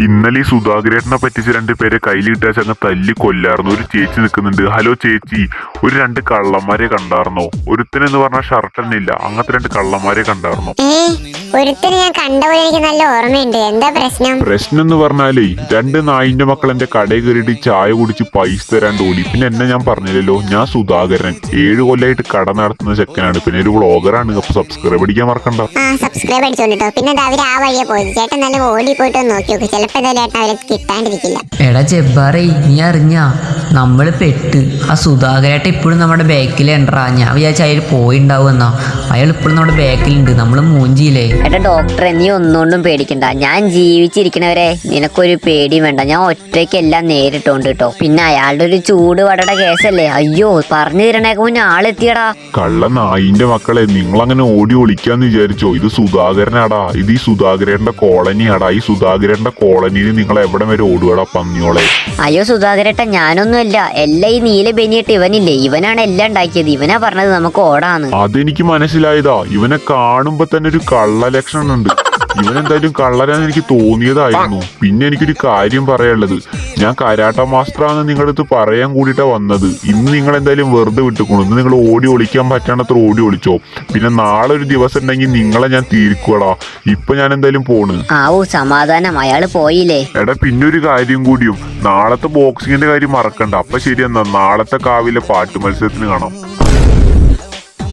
ഇന്നലെ ഈ സുധാകരേട്ടനെ പറ്റിച്ച് രണ്ടുപേരെ കയ്യിലിട്ടാച്ച് അങ്ങ് തല്ലി കൊല്ലായിരുന്നു. ഒരു ചേച്ചി നിൽക്കുന്നുണ്ട്. ഹലോ ചേച്ചി, ഒരു രണ്ട് കള്ളന്മാരെ കണ്ടായിരുന്നോ? ഒരുത്തനെന്ന് പറഞ്ഞാൽ ഷർട്ട് തന്നെ ഇല്ല, അങ്ങനത്തെ രണ്ട് കള്ളന്മാരെ കണ്ടായിരുന്നോ? ഒരുത്തനെ ഞാൻ കണ്ട പോലെ എനിക്ക് നല്ല ഓർമ്മയുണ്ട്. എന്താ പ്രശ്നം? പ്രശ്നം എന്ന് പറഞ്ഞാലേ രണ്ട് നായിന്റെ മക്കൾ എന്റെ കടയിൽ കയറിയിട്ട് ചായ കുടിച്ച് പൈസ തരാണ്ട് ഓടി. പിന്നെ എന്നെ ഞാൻ പറഞ്ഞില്ലല്ലോ, ഞാൻ സുധാകരൻ 7 കൊല്ലമായിട്ട് കട നടത്തുന്ന ചെക്കനാണ്. പിന്നെ ഒരു വ്ളോഗറാണ്. അപ്പൊ സബ്സ്ക്രൈബ് അടിക്കാൻ മറക്കണ്ട. സബ്സ്ക്രൈബ് അടിച്ചോണ്ടിട്ടോ. പിന്നെ അവർ ആ വഴിയെ പോയത്. ചേട്ടൻ നല്ല ഓടി പോയിട്ട് നോക്കി നോക്ക്, ചിലപ്പോ എന്തായാലും ഏട്ടൻ അവരെ കിട്ടാണ്ടിരിക്കില്ല. എടാ ജബ്ബാറേ, നീ അറിഞ്ഞാ നമ്മള് പെട്ട് ആ സുധാകരേട്ട ഇപ്പോഴും നമ്മുടെ ബാക്കിലുണ്ടാ. ഞാൻ വിചാരിച്ച അയാൾ പോയിണ്ടാവുമെന്നാ. അയാൾ ഇപ്പോഴും നമ്മുടെ ബാക്കിലുണ്ട്. നമ്മള് മൂഞ്ചിയില്ലേ. എടാ ഡോക്ടറെ, നീ ഒന്നുകൊണ്ടും പേടിക്കണ്ട. ഞാൻ ജീവിച്ചിരിക്കണവരെ നിനക്കൊരു പേടിയും വേണ്ട. ഞാൻ ഒറ്റയ്ക്കെല്ലാം നേരിട്ടോണ്ട് കേട്ടോ. പിന്നെ അയാളുടെ ഒരു ചൂട് വടയുടെ കേസല്ലേ. അയ്യോ, പറഞ്ഞു തരണേക്ക് മുന്നേ ആളെത്തിയടാ. കള്ള നായിന്റെ മക്കളെ, നിങ്ങളങ്ങനെ ഓടി ഒളിക്കാന്ന് വിചാരിച്ചോ? ഇത് സുധാകരനാടാ. ഇത് ഈ സുധാകരന്റെ കോളനിയാടാ. ഈ സുധാകരന്റെ കോളനിയിൽ നിങ്ങൾ എവിടെ വരെ ഓടുകടാ പന്നിയോളെ? അയ്യോ സുധാകരേട്ട, ഞാനൊന്നുമല്ല. എല്ലാം ഈ നീല ബനിയിട്ട് ഇവനില്ലേ, ഇവനാണ് എല്ലാം ഉണ്ടാക്കിയത്. ഇവനാ പറഞ്ഞത് നമുക്ക് ഓടാന്ന്. അതെനിക്ക് മനസ്സിലായതാ. ഇവനെ കാണുമ്പോ തന്നെ ഒരു കള്ള ലക്ഷണം ഉണ്ട്. ഇവനെന്തായാലും കള്ളരാന്ന് എനിക്ക് തോന്നിയതായിരുന്നു. പിന്നെ എനിക്കൊരു കാര്യം പറയാനുള്ളത്, ഞാൻ കരാട്ട മാസ്റ്ററാന്ന് നിങ്ങളുടെ അടുത്ത് പറയാൻ കൂടിയിട്ടാ വന്നത്. ഇന്ന് നിങ്ങൾ എന്തായാലും വെറുതെ വിട്ടുകൊണ്ടു. ഇന്ന് നിങ്ങൾ ഓടി ഒളിക്കാൻ പറ്റാണ്ടത്ര ഓടി ഒളിച്ചോ. പിന്നെ നാളെ ഒരു ദിവസം ഉണ്ടെങ്കിൽ നിങ്ങളെ ഞാൻ തീർക്കുവടാ. ഇപ്പൊ ഞാൻ എന്തായാലും പോണ്. ആവൂ സമാധാനം, അയാള് പോയില്ലേ. എടാ പിന്നെ ഒരു കാര്യം കൂടിയും, നാളത്തെ ബോക്സിങ്ങിന്റെ കാര്യം മറക്കണ്ട. അപ്പൊ ശരി, എന്നാ നാളത്തെ കാവിലെ പാട്ട് മത്സരത്തിന് കാണാം.